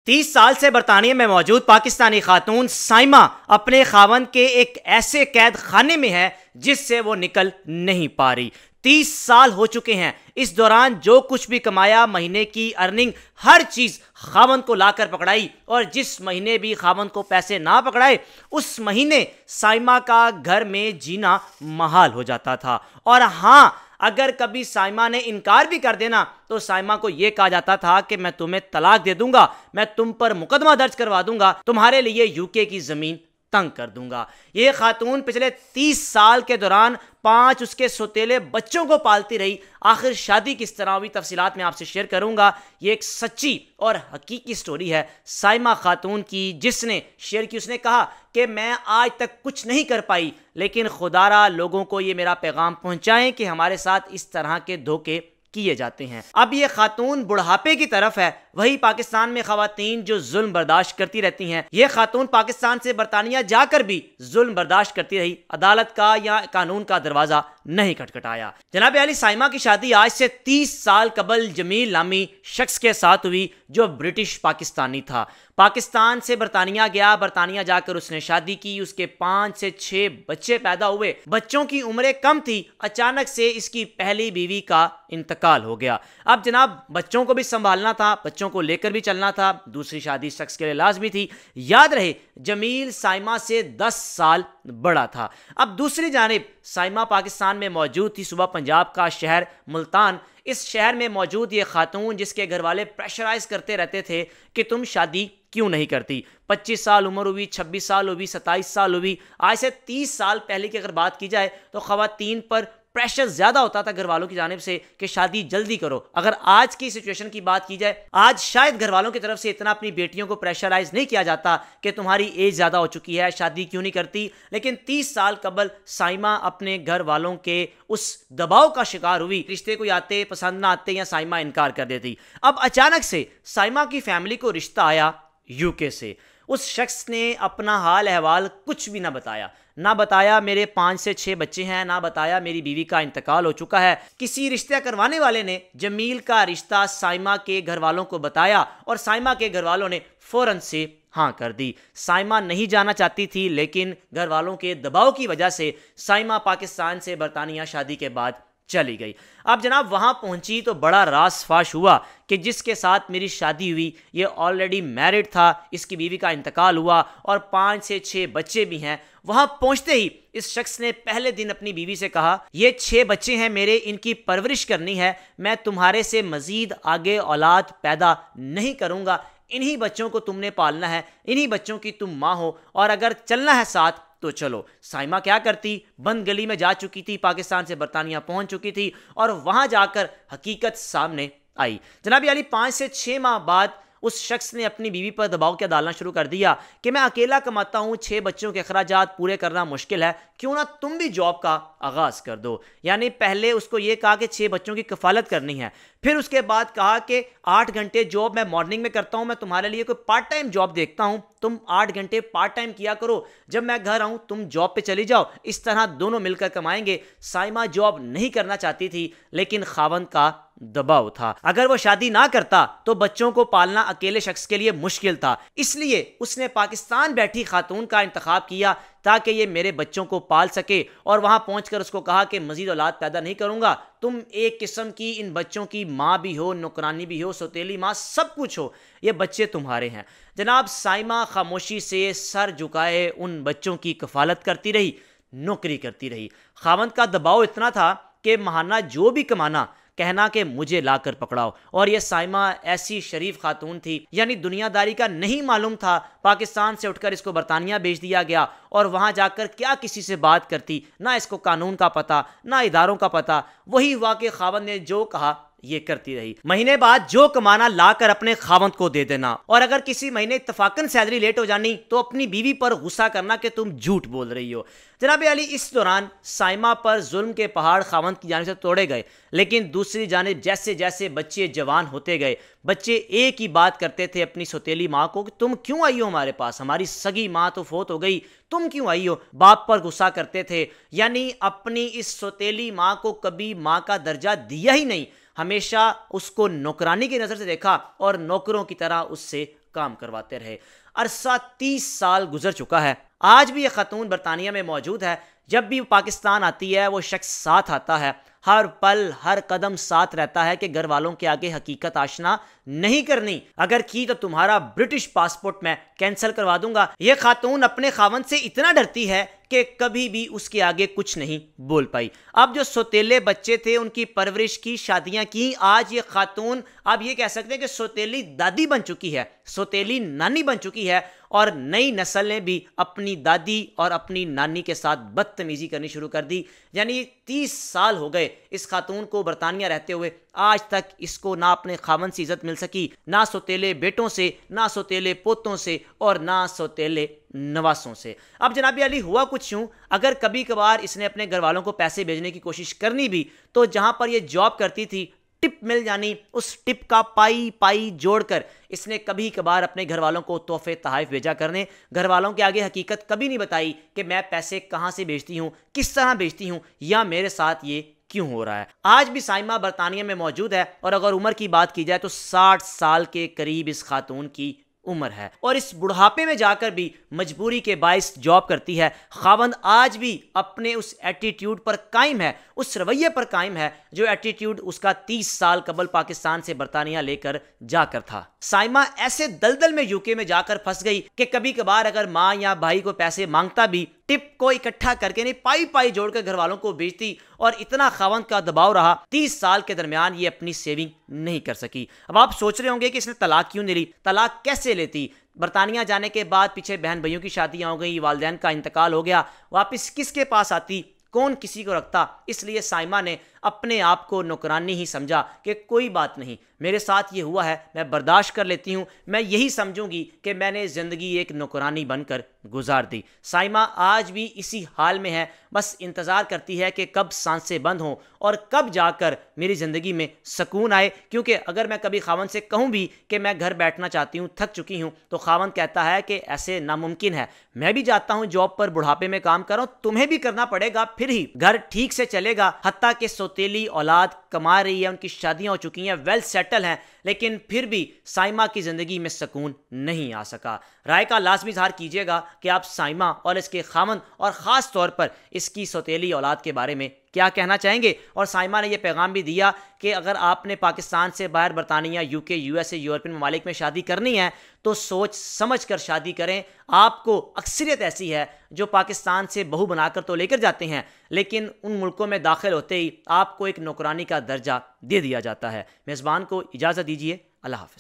30 साल से बरतानिया में मौजूद पाकिस्तानी खातून साइमा अपने खावंद के एक ऐसे कैद खाने में है जिससे वो निकल नहीं पा रही। 30 साल हो चुके हैं। इस दौरान जो कुछ भी कमाया, महीने की अर्निंग, हर चीज खावंद को लाकर पकड़ाई, और जिस महीने भी खावंद को पैसे ना पकड़ाए उस महीने साइमा का घर में जीना महाल हो जाता था। और हाँ, अगर कभी साइमा ने इनकार भी कर देना तो साइमा को यह कहा जाता था कि मैं तुम्हें तलाक दे दूंगा, मैं तुम पर मुकदमा दर्ज करवा दूंगा, तुम्हारे लिए यूके की जमीन तंग कर दूंगा। यह खातून पिछले 30 साल के दौरान 5 उसके सौतेले बच्चों को पालती रही। आखिर शादी किस तरह हुई, तफसीलात मैं आपसे शेयर करूंगा। यह एक सच्ची और हकीकी स्टोरी है साइमा खातून की, जिसने शेयर की। उसने कहा कि मैं आज तक कुछ नहीं कर पाई, लेकिन खुदारा लोगों को यह मेरा पैगाम पहुंचाएं कि हमारे साथ इस तरह के धोखे किए जाते हैं। अब ये खातून बुढ़ापे की तरफ है। वही पाकिस्तान में खवातीन जो जुल्म बर्दाश्त करती रहती हैं, ये खातून पाकिस्तान से बरतानिया जाकर भी जुल्म बर्दाश्त करती रही। अदालत का या कानून का दरवाजा नहीं खटखटाया। जनाब अली, साइमा की शादी आज से 30 साल कबल जमील नामी शख्स के साथ हुई जो ब्रिटिश पाकिस्तानी था। पाकिस्तान से बरतानिया गया, बरतानिया जाकर उसने शादी की। उसके 5 से 6 बच्चे पैदा हुए। बच्चों की उम्रें कम थी। अचानक से इसकी पहली बीवी का इंतकाल हो गया। अब जनाब बच्चों को भी संभालना था, बच्चों को लेकर भी चलना था। दूसरी शादी शख्स के लिए लाजमी थी। याद रहे, जमील साइमा से 10 साल बड़ा था। अब दूसरी जानिब साइमा पाकिस्तान में मौजूद थी, सुबह पंजाब का शहर मुल्तान। इस शहर में मौजूद ये खातून, जिसके घर वाले प्रेशराइज करते रहते थे कि तुम शादी क्यों नहीं करती। 25 साल उम्र हुई, 26 साल हुई, 27 साल हुई। आज से 30 साल पहले की अगर बात की जाए तो खवातीन पर प्रेशर ज्यादा होता था घर वालों की जानिब से कि शादी जल्दी करो। अगर आज की सिचुएशन की बात की जाए, आज शायद घर वालों की तरफ से इतना अपनी बेटियों को प्रेशराइज नहीं किया जाता कि तुम्हारी एज ज्यादा हो चुकी है, शादी क्यों नहीं करती। लेकिन 30 साल कबल साइमा अपने घर वालों के उस दबाव का शिकार हुई। रिश्ते को आते, पसंद ना आते, या साइमा इनकार कर देती। अब अचानक से साइमा की फैमिली को रिश्ता आया यूके से। उस शख्स ने अपना हाल अहवाल कुछ भी ना बताया मेरे 5 से 6 बच्चे हैं, ना बताया मेरी बीवी का इंतकाल हो चुका है। किसी रिश्ता करवाने वाले ने जमील का रिश्ता साइमा के घर वालों को बताया और साइमा के घर वालों ने फौरन से हाँ कर दी। साइमा नहीं जाना चाहती थी, लेकिन घर वालों के दबाव की वजह से साइमा पाकिस्तान से बरतानिया शादी के बाद चली गई। अब जनाब वहां पहुंची तो बड़ा रास फाश हुआ कि जिसके साथ मेरी शादी हुई ये ऑलरेडी मैरिड था, इसकी बीवी का इंतकाल हुआ और 5 से 6 बच्चे भी हैं। वहां पहुंचते ही इस शख्स ने पहले दिन अपनी बीवी से कहा, ये 6 बच्चे हैं मेरे, इनकी परवरिश करनी है, मैं तुम्हारे से मजीद आगे औलाद पैदा नहीं करूंगा। इन्हीं बच्चों को तुमने पालना है, इन्हीं बच्चों की तुम माँ हो, और अगर चलना है साथ तो चलो। साइमा क्या करती, बंद गली में जा चुकी थी, पाकिस्तान से बरतानिया पहुंच चुकी थी, और वहां जाकर हकीकत सामने आई। जनाब अली, 5 से 6 माह बाद उस शख्स ने अपनी बीवी पर दबाव क्या डालना शुरू कर दिया कि मैं अकेला कमाता हूं, 6 बच्चों के अखराजात पूरे करना मुश्किल है, क्यों ना तुम भी जॉब का आगाज कर दो। यानी पहले उसको यह कहा कि 6 बच्चों की कफालत करनी है, फिर उसके बाद कहा कि 8 घंटे जॉब मैं मॉर्निंग में करता हूं, मैं तुम्हारे लिए कोई पार्ट टाइम जॉब देखता हूं, तुम 8 घंटे पार्ट टाइम किया करो, जब मैं घर आऊं तुम जॉब पे चली जाओ, इस तरह दोनों मिलकर कमाएंगे। साइमा जॉब नहीं करना चाहती थी, लेकिन खावंद का दबाव था। अगर वो शादी ना करता तो बच्चों को पालना अकेले शख्स के लिए मुश्किल था। इसलिए उसने पाकिस्तान बैठी खातून का इंतखाब किया ताकि ये मेरे बच्चों को पाल सके, और वहां पहुंचकर उसको कहा कि मजीद औलाद पैदा नहीं करूंगा, तुम एक किस्म की इन बच्चों की माँ भी हो, नौकरानी भी हो, सौतेली माँ, सब कुछ हो, ये बच्चे तुम्हारे हैं। जनाब साइमा खामोशी से सर झुकाए उन बच्चों की कफालत करती रही, नौकरी करती रही। खावंद का दबाव इतना था कि महाना जो भी कमाना कहना कि मुझे लाकर पकड़ाओ। और यह साइमा ऐसी शरीफ खातून थी, यानी दुनियादारी का नहीं मालूम था। पाकिस्तान से उठकर इसको बरतानिया भेज दिया गया, और वहां जाकर क्या किसी से बात करती, ना इसको कानून का पता, ना इदारों का पता। वही हुआ कि खावंद ने जो कहा ये करती रही। महीने बाद जो कमाना लाकर अपने खावंद को दे देना, और अगर किसी महीने इत्तफाकन सैलरी लेट हो जानी तो अपनी बीवी पर गुस्सा करना कि तुम झूठ बोल रही हो। जनाब अली, इस दौरान साइमा पर जुल्म के पहाड़ खावंद की जानिब से तोड़े गए, लेकिन दूसरी जानिब जैसे जैसे बच्चे जवान होते गए, बच्चे एक ही बात करते थे अपनी सौतेली माँ को कि तुम क्यों आई हो हमारे पास, हमारी सगी माँ तो फोत हो गई, तुम क्यों आई हो। बाप पर गुस्सा करते थे, यानी अपनी इस सौतेली माँ को कभी माँ का दर्जा दिया ही नहीं, हमेशा उसको नौकरानी की नजर से देखा और नौकरों की तरह उससे काम करवाते रहे। अरसा 30 साल गुजर चुका है। आज भी यह खातून बरतानिया में मौजूद है। जब भी पाकिस्तान आती है वो शख्स साथ आता है, हर पल हर कदम साथ रहता है कि घर वालों के आगे हकीकत आशना नहीं करनी, अगर की तो तुम्हारा ब्रिटिश पासपोर्ट मैं कैंसिल करवा दूंगा। यह खातून अपने खावन से इतना डरती है कि कभी भी उसके आगे कुछ नहीं बोल पाई। अब जो सौतेले बच्चे थे उनकी परवरिश की, शादियां की, आज ये खातून आप ये कह सकते हैं कि सौतेली दादी बन चुकी है, सौतेली नानी बन चुकी है। और नई नस्ल ने भी अपनी दादी और अपनी नानी के साथ बदतमीजी करनी शुरू कर दी। यानी 30 साल हो गए इस खातून को बरतानिया रहते हुए, आज तक इसको ना अपने खामन से इज्जत मिल सकी, ना सौतेले बेटों से, ना सौतेले पोतों से और ना सौतेले नवासों से। अब जनाबी अली हुआ कुछ यूं, अगर कभी कभार इसने अपने घर वालों को पैसे भेजने की कोशिश करनी भी तो जहां पर यह जॉब करती थी टिप मिल जानी, उस टिप का पाई पाई जोड़कर इसने कभी कभार अपने घर वालों को तोहफे तहाइफ भेजा करने। घर वालों के आगे हकीकत कभी नहीं बताई कि मैं पैसे कहां से भेजती हूं, किस तरह भेजती हूं, या मेरे साथ ये क्यों हो रहा है। आज भी साइमा बरतानिया में मौजूद है और अगर उम्र की बात की जाए तो 60 साल के करीब इस खातून की उम्र है और इस बुढ़ापे में जाकर भी मजबूरी के बाइस जॉब करती है। खावंद आज भी अपने उस एटीट्यूड पर कायम है, उस रवैये पर कायम है जो एटीट्यूड उसका 30 साल कबल पाकिस्तान से बरतानिया लेकर जाकर था। साइमा ऐसे दलदल में यूके में जाकर फंस गई कि कभी कभार अगर माँ या भाई को पैसे मांगता भी टिप को इकट्ठा करके नहीं, पाई पाई जोड़कर घर वालों को बेचती और इतना खावंद का दबाव रहा 30 साल के दरमियान ये अपनी सेविंग नहीं कर सकी। अब आप सोच रहे होंगे कि इसने तलाक क्यों नहीं ली, तलाक कैसे लेती। बरतानिया जाने के बाद पीछे बहन भाइयों की शादियां हो गई, वालिदैन का इंतकाल हो गया, वापस किसके पास आती, कौन किसी को रखता। इसलिए साइमा ने अपने आप को नौकरानी ही समझा कि कोई बात नहीं, मेरे साथ ये हुआ है, मैं बर्दाश्त कर लेती हूँ, मैं यही समझूंगी कि मैंने ज़िंदगी एक नौकरानी बनकर गुजार दी। साइमा आज भी इसी हाल में है, बस इंतज़ार करती है कि कब सांसें बंद हों और कब जाकर मेरी ज़िंदगी में सुकून आए। क्योंकि अगर मैं कभी खावन से कहूँ भी कि मैं घर बैठना चाहती हूँ, थक चुकी हूँ, तो खावन कहता है कि ऐसे नामुमकिन है, मैं भी जाता हूँ जॉब पर, बुढ़ापे में काम कर रहा हूँ, तुम्हें भी करना पड़ेगा, फिर ही घर ठीक से चलेगा। हत्ता कि सौतेली औलाद कमा रही है, उनकी शादियां हो चुकी हैं, वेल सेटल हैं, लेकिन फिर भी साइमा की ज़िंदगी में सुकून नहीं आ सका। राय का लाजमी इजहार कीजिएगा कि आप साइमा और इसके खामन और ख़ास तौर पर इसकी सौतेली औलाद के बारे में क्या कहना चाहेंगे। और साइमा ने यह पैगाम भी दिया कि अगर आपने पाकिस्तान से बाहर बरतानिया, यूके, यूएसए, यूरोपियन ममालिक में शादी करनी है तो सोच समझ कर शादी करें। आपको अक्सरियत ऐसी है जो पाकिस्तान से बहू बनाकर तो लेकर जाते हैं, लेकिन उन मुल्कों में दाखिल होते ही आपको एक नौकरानी का दर्जा दे दिया जाता है। मेज़बान को इजाज़त दीजिए, अल्लाह हाफ़िज़।